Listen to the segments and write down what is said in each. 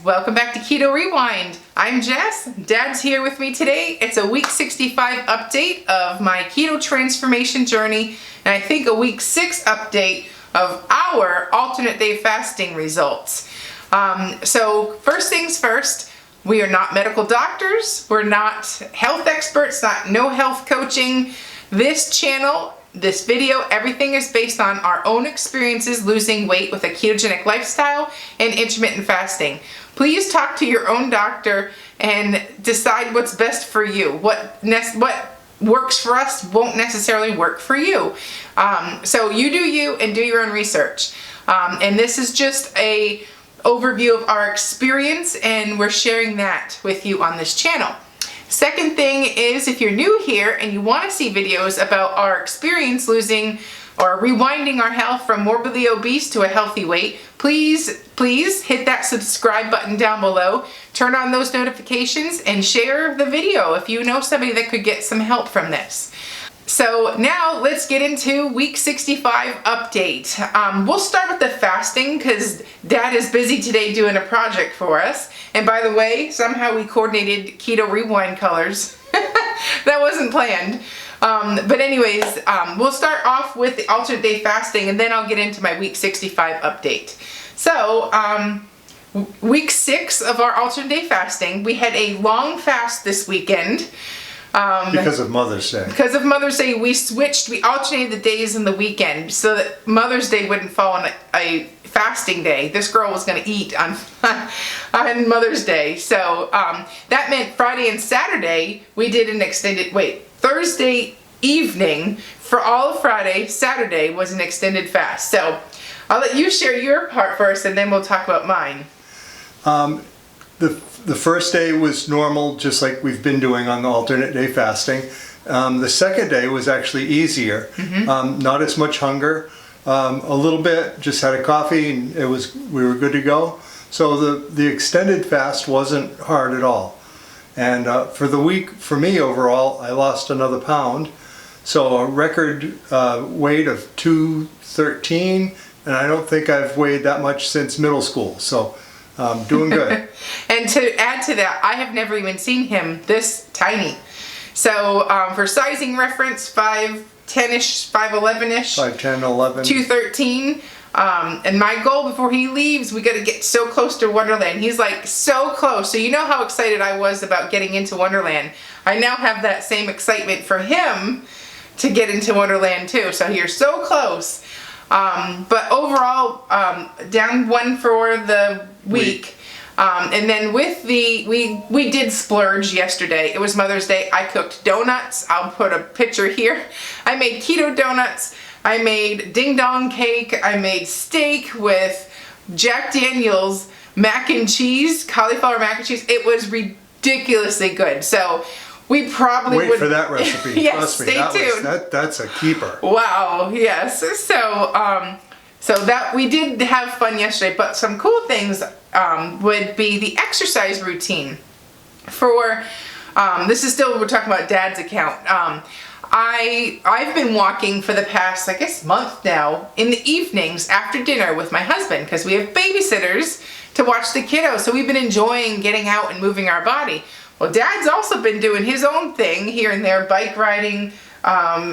welcome back to Keto Rewind. I'm Jess, Dad's here with me today. It's a week 65 update of my keto transformation journey, and I think a week 6 update of our alternate day fasting results. So first things first, we are not medical doctors, we're not health experts, no health coaching. This channel, this video, everything is based on our own experiences losing weight with a ketogenic lifestyle and intermittent fasting. Please talk to your own doctor and decide what's best for you. What works for us won't necessarily work for you. So you do you and do your own research. And this is just a overview of our experience, and we're sharing that with you on this channel. Second thing is, if you're new here and you want to see videos about our experience losing or rewinding our health from morbidly obese to a healthy weight, please hit that subscribe button down below, turn on those notifications, and share the video if you know somebody that could get some help from this. So now let's get into week 65 update. We'll start with the fasting because Dad is busy today doing a project for us. And by the way, somehow we coordinated Keto Rewind colors. That wasn't planned. But anyways, we'll start off with the alternate day fasting, and then I'll get into my week 65 update. So week 6 of our alternate day fasting, we had a long fast this weekend. Because of Mother's Day. Because of Mother's Day, we alternated the days in the weekend so that Mother's Day wouldn't fall on a fasting day. This girl was going to eat on Mother's Day. So that meant Friday and Saturday, we did an extended, Thursday evening for all of Friday, Saturday was an extended fast. So I'll let you share your part first, and then we'll talk about mine. The first day was normal, just like we've been doing on the alternate day fasting. The second day was actually easier. Not as much hunger, a little bit, just had a coffee, and we were good to go. So the extended fast wasn't hard at all. And for the week, for me overall, I lost another pound. So a record weight of 213, and I don't think I've weighed that much since middle school. So doing good. And to add to that, I have never even seen him this tiny. So for sizing reference, 5'10"-ish, 5'11"-ish. 5'10", 11. 213. And my goal before he leaves, we got to get so close to Wonderland. He's like so close. So you know how excited I was about getting into Wonderland. I now have that same excitement for him to get into Wonderland too. So you're so close. But overall, down 1 for the week. And then with we did splurge yesterday. It was Mother's Day. I cooked donuts. I'll put a picture here. I made keto donuts. I made ding dong cake. I made steak with Jack Daniel's mac and cheese, cauliflower mac and cheese. It was ridiculously good. So we probably wait for that recipe. Yes, trust me, stay tuned. That's a keeper. Wow, yes. So that we did have fun yesterday, but some cool things would be the exercise routine. For this is still, we're talking about Dad's account. I've been walking for the past, I guess, month now in the evenings after dinner with my husband because we have babysitters to watch the kiddos. So we've been enjoying getting out and moving our body. Well, Dad's also been doing his own thing here and there, bike riding,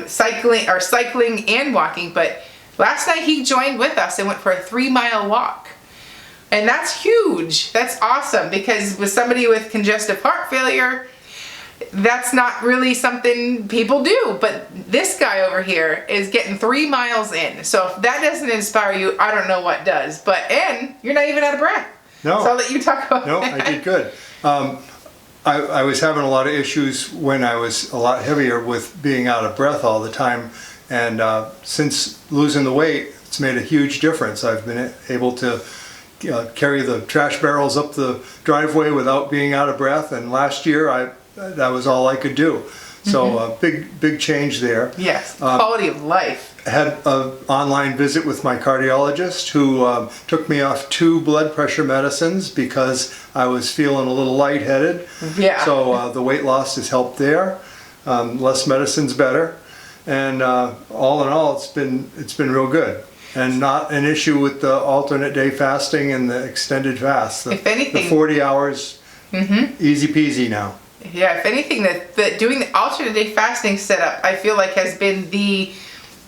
cycling and walking. But last night he joined with us and went for a 3-mile walk. And that's huge. That's awesome because with somebody with congestive heart failure, that's not really something people do. But this guy over here is getting 3 miles in. So if that doesn't inspire you, I don't know what does. And you're not even out of breath. No. So I'll let you talk about that. No, I did good. I was having a lot of issues when I was a lot heavier with being out of breath all the time. And since losing the weight, it's made a huge difference. I've been able to carry the trash barrels up the driveway without being out of breath. And last year, that was all I could do. So big change there. Yes, quality of life. I had an online visit with my cardiologist who took me off 2 blood pressure medicines because I was feeling a little lightheaded. Yeah. So the weight loss has helped there. Less medicine's better. And all in all, it's been real good. And not an issue with the alternate day fasting and the extended fast. If anything, the 40 hours, easy peasy now. Yeah, if anything, that doing the alternate day fasting setup, I feel like has been the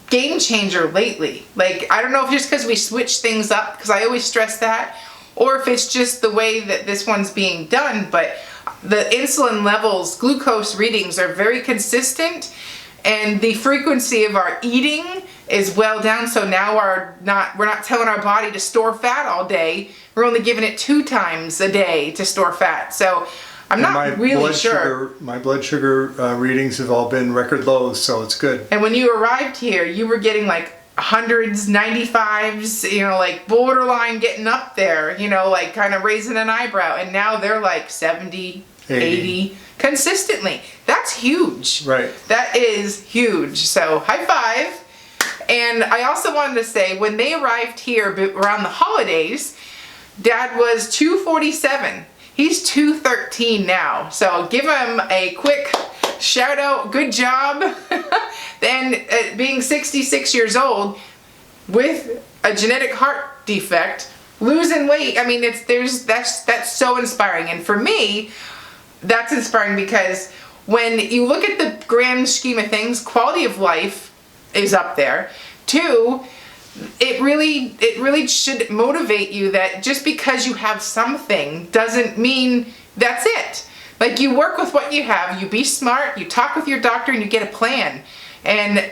game changer lately. Like, I don't know if just because we switch things up, because I always stress that, or if it's just the way that this one's being done, but the insulin levels, glucose readings are very consistent, and the frequency of our eating is well down. So now we're not telling our body to store fat all day. We're only giving it 2 times a day to store fat. So I'm not really sure. My blood sugar readings have all been record lows, so it's good. And when you arrived here, you were getting like 100s, 95s, you know, like borderline getting up there, you know, like kind of raising an eyebrow. And now they're like 70, 80 consistently. That's huge. Right. That is huge. So high five. And I also wanted to say, when they arrived here around the holidays, Dad was 247. He's 213 now. So give him a quick shout out. Good job. Then being 66 years old with a genetic heart defect, losing weight. I mean, that's so inspiring. And for me, that's inspiring because when you look at the grand scheme of things, quality of life is up there. 2, it really should motivate you that just because you have something doesn't mean that's it. Like, you work with what you have, you be smart, you talk with your doctor, and you get a plan. And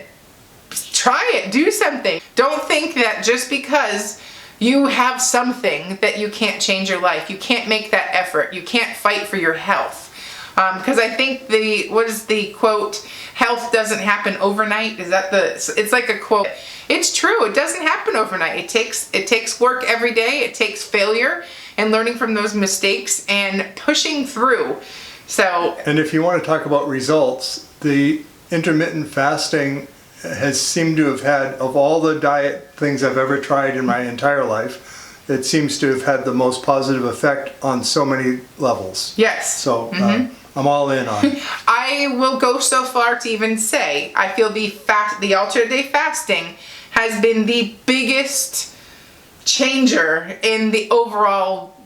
try it, do something. Don't think that just because you have something that you can't change your life. You can't make that effort. You can't fight for your health. Because I think what is the quote? Health doesn't happen overnight. Is that it's like a quote. It's true. It doesn't happen overnight. It takes work every day. It takes failure and learning from those mistakes and pushing through. So. And if you want to talk about results, the intermittent fasting has seemed to have had, of all the diet things I've ever tried in my entire life, it seems to have had the most positive effect on so many levels. Yes. So I'm all in on it. I will go so far to even say I feel the alternate day fasting has been the biggest changer in the overall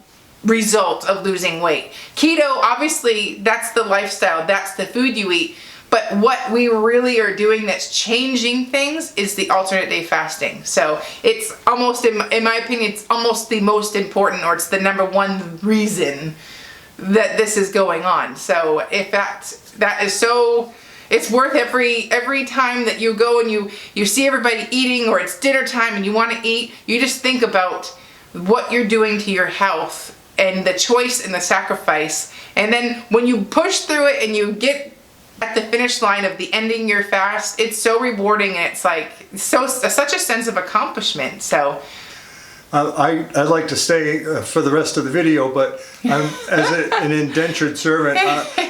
result of losing weight. Keto, obviously, that's the lifestyle, that's the food you eat. But what we really are doing that's changing things is the alternate day fasting. So it's almost, in my opinion, it's almost the most important, or it's the #1 reason that this is going on. So if that is so, it's worth every time that you go and you see everybody eating, or it's dinner time and you want to eat, you just think about what you're doing to your health and the choice and the sacrifice. And then when you push through it and you get at the finish line of the ending your fast, it's so rewarding, and it's like such a sense of accomplishment. So I'd like to stay for the rest of the video, but as an indentured servant,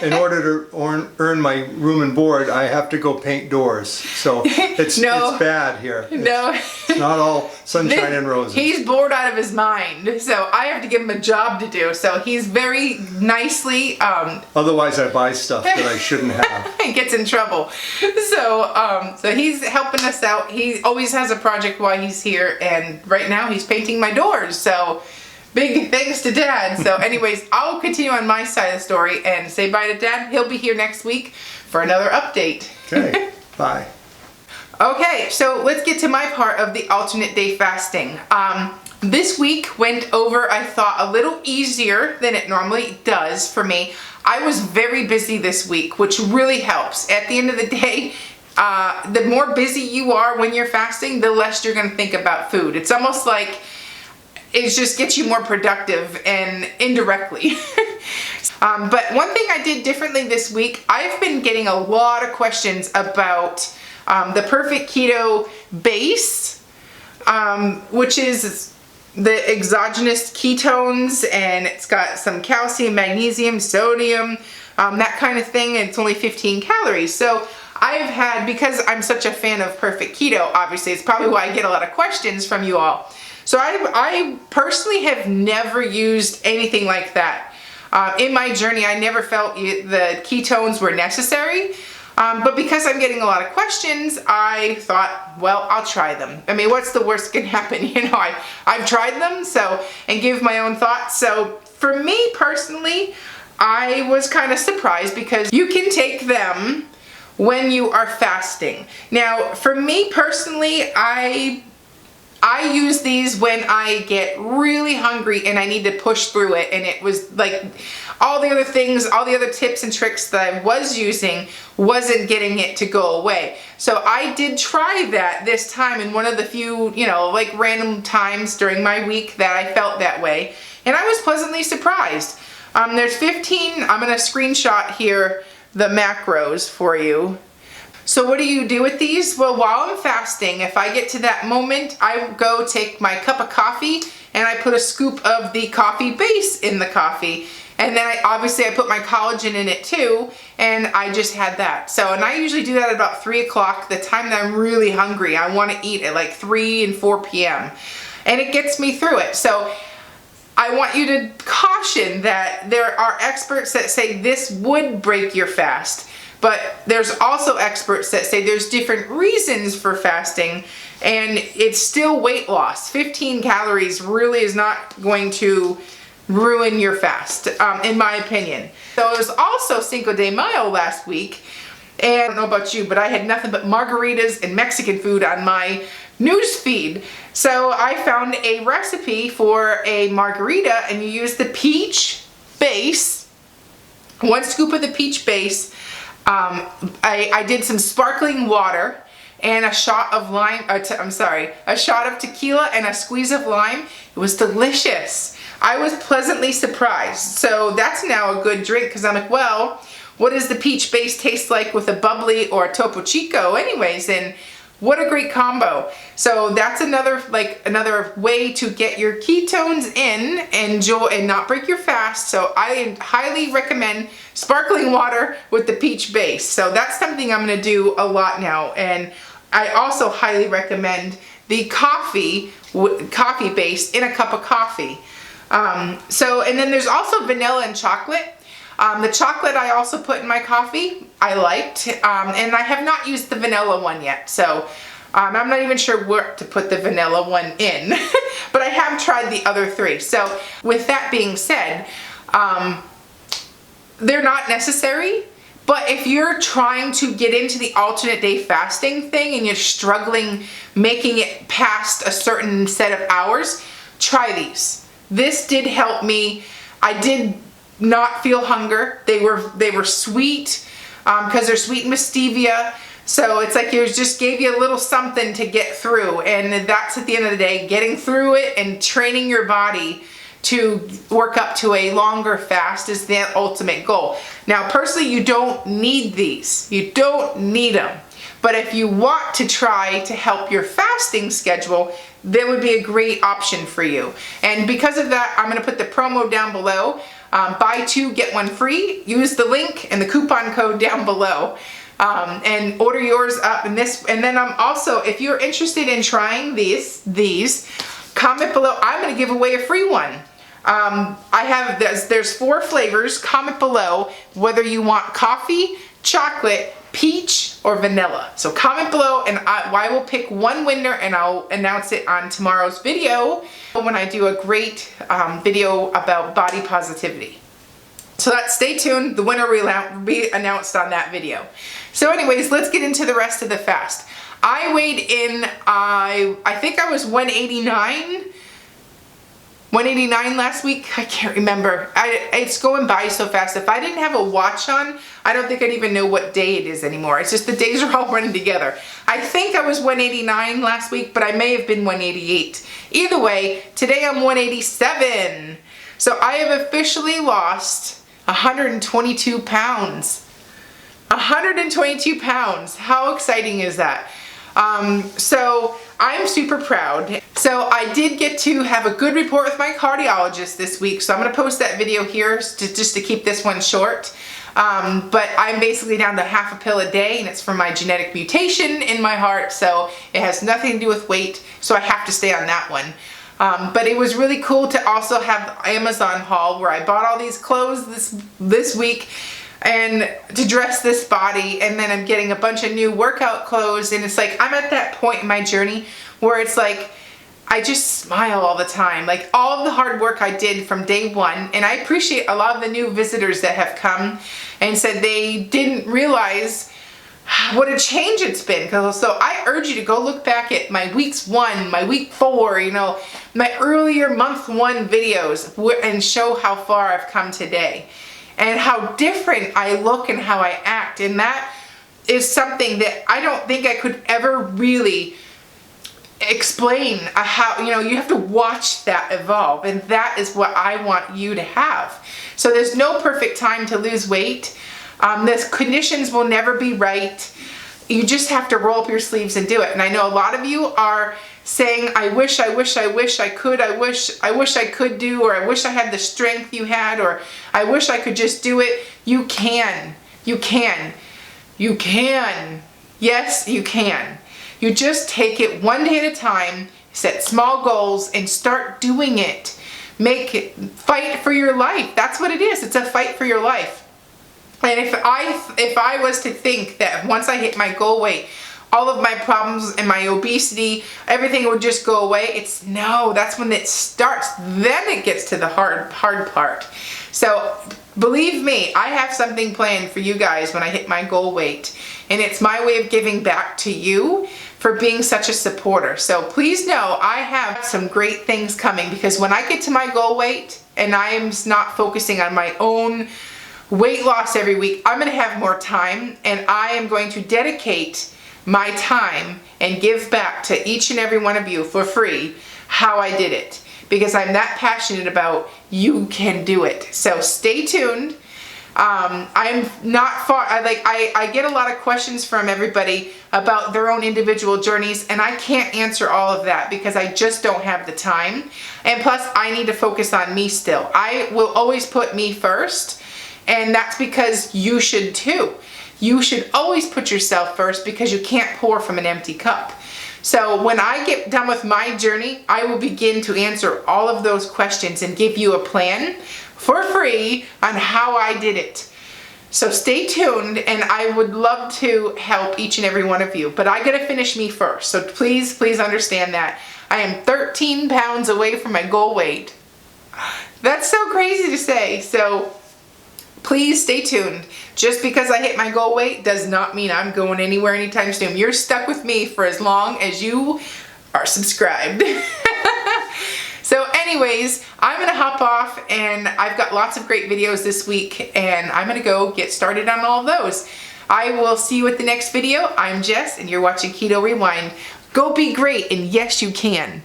in order to earn my room and board, I have to go paint doors. So it's bad here. It's not all sunshine and roses. He's bored out of his mind, so I have to give him a job to do. So he's very nicely. Otherwise, I buy stuff that I shouldn't have. He gets in trouble. So he's helping us out. He always has a project while he's here, and right now he's painting my doors. So big thanks to Dad. So anyways, I'll continue on my side of the story and say bye to Dad. He'll be here next week for another update. Okay, bye. Okay, so let's get to my part of the alternate day fasting. This week went over, I thought, a little easier than it normally does for me. I was very busy this week, which really helps. At the end of the day, the more busy you are when you're fasting, the less you're going to think about food. It's almost like it just gets you more productive, and indirectly. But one thing I did differently this week, I've been getting a lot of questions about the Perfect Keto base, which is the exogenous ketones, and it's got some calcium, magnesium, sodium, that kind of thing, and it's only 15 calories. So I've had, because I'm such a fan of Perfect Keto, obviously, it's probably why I get a lot of questions from you all. So I personally have never used anything like that. In my journey, I never felt the ketones were necessary. But because I'm getting a lot of questions, I thought, well, I'll try them. I mean, what's the worst can happen? You know, I've tried them, so, and give my own thoughts. So for me personally, I was kind of surprised because you can take them when you are fasting. Now, for me personally, I use these when I get really hungry and I need to push through it, and it was like all the other things, all the other tips and tricks that I was using wasn't getting it to go away. So I did try that this time in one of the few, you know, like random times during my week that I felt that way, and I was pleasantly surprised. There's 15, I'm gonna screenshot here the macros for you. So what do you do with these? Well, while I'm fasting, if I get to that moment, I go take my cup of coffee and I put a scoop of the coffee base in the coffee. And then obviously I put my collagen in it too, and I just had that. So, and I usually do that at about 3 o'clock, the time that I'm really hungry. I want to eat at like 3 and 4 p.m. And it gets me through it. So I want you to caution that there are experts that say this would break your fast. But there's also experts that say there's different reasons for fasting, and it's still weight loss. 15 calories really is not going to ruin your fast, in my opinion. So it was also Cinco de Mayo last week, and I don't know about you, but I had nothing but margaritas and Mexican food on my news feed. So I found a recipe for a margarita, and you use the peach base, 1 scoop of the peach base. I did some sparkling water and a shot of lime, a shot of tequila and a squeeze of lime. It was delicious. I was pleasantly surprised. So that's now a good drink because I'm like, well, what does the peach base taste like with a bubbly or a Topo Chico anyways? And what a great combo. So that's another way to get your ketones in, enjoy, and not break your fast. So I highly recommend sparkling water with the peach base. So that's something I'm gonna do a lot now. And I also highly recommend the coffee base in a cup of coffee. And then there's also vanilla and chocolate. The chocolate I also put in my coffee, I liked, and I have not used the vanilla one yet, so I'm not even sure where to put the vanilla one in, but I have tried the other 3. So with that being said, they're not necessary, but if you're trying to get into the alternate day fasting thing and you're struggling making it past a certain set of hours, try these. This did help me. I did not feel hunger. They were sweet because they're sweetened with stevia. So it's like it just gave you a little something to get through. And that's at the end of the day, getting through it and training your body to work up to a longer fast is the ultimate goal. Now, personally, you don't need these. You don't need them. But if you want to try to help your fasting schedule, that would be a great option for you. And because of that, I'm going to put the promo down below. Buy 2, get 1 free. Use the link and the coupon code down below. And order yours up. And then I'm also, if you're interested in trying these, comment below. I'm going to give away a free one. There's 4 flavors. Comment below whether you want coffee, chocolate, peach, or vanilla. So comment below and I will pick one winner and I'll announce it on tomorrow's video when I do a great video about body positivity. So stay tuned. The winner will be announced on that video. So anyways, let's get into the rest of the fast. I weighed in, I think I was 189 last week. I can't remember. It's going by so fast. If I didn't have a watch on, I don't think I'd even know what day it is anymore. It's just the days are all running together. I think I was 189 last week, but I may have been 188. Either way, today I'm 187. So I have officially lost 122 pounds. 122 pounds. How exciting is that? So I'm super proud. So I did get to have a good report with my cardiologist this week. So I'm going to post that video here just to keep this one short. But I'm basically down to half a pill a day, and it's from my genetic mutation in my heart. So it has nothing to do with weight. So I have to stay on that one. But it was really cool to also have Amazon haul where I bought all these clothes this week. and to dress this body, and then I'm getting a bunch of new workout clothes, and it's like I'm at that point in my journey where it's like I just smile all the time. Like all of the hard work I did from day one, and I appreciate a lot of the new visitors that have come and said they didn't realize what a change it's been. So I urge you to go look back at my weeks 1, my week 4, you know, my earlier month 1 videos and show how far I've come today and how different I look and how I act. And that is something that I don't think I could ever really explain how, you know, you have to watch that evolve, and that is what I want you to have. So there's no perfect time to lose weight. The conditions will never be right. You just have to roll up your sleeves and do it. And I know a lot of you are saying, I wish I could, I wish I could do, or I wish I had the strength you had, or I wish I could just do it. You can. You can. You can. Yes, you can. You just take it one day at a time, set small goals, and start doing it. Fight for your life. That's what it is. It's a fight for your life. And if I was to think that once I hit my goal weight, all of my problems and my obesity, everything would just go away, no, that's when it starts. Then it gets to the hard part. So believe me, I have something planned for you guys when I hit my goal weight. And it's my way of giving back to you for being such a supporter. So please know I have some great things coming, because when I get to my goal weight and I am not focusing on my own weight loss every week, I'm going to have more time, and I am going to dedicate my time and give back to each and every one of you for free how I did it, because I'm that passionate about you can do it. So stay tuned. I'm not far. I get a lot of questions from everybody about their own individual journeys, and I can't answer all of that because I just don't have the time. And plus, I need to focus on me still. I will always put me first, and that's because you should too. You should always put yourself first, because you can't pour from an empty cup. So when I get done with my journey, I will begin to answer all of those questions and give you a plan for free on how I did it. So stay tuned, and I would love to help each and every one of you. But I gotta finish me first. So please understand that. I am 13 pounds away from my goal weight. That's so crazy to say. So please stay tuned. Just because I hit my goal weight does not mean I'm going anywhere anytime soon. You're stuck with me for as long as you are subscribed. So anyways, I'm gonna hop off, and I've got lots of great videos this week, and I'm gonna go get started on all of those. I will see you at the next video. I'm Jess, and you're watching Keto Rewind. Go be great, and yes, you can.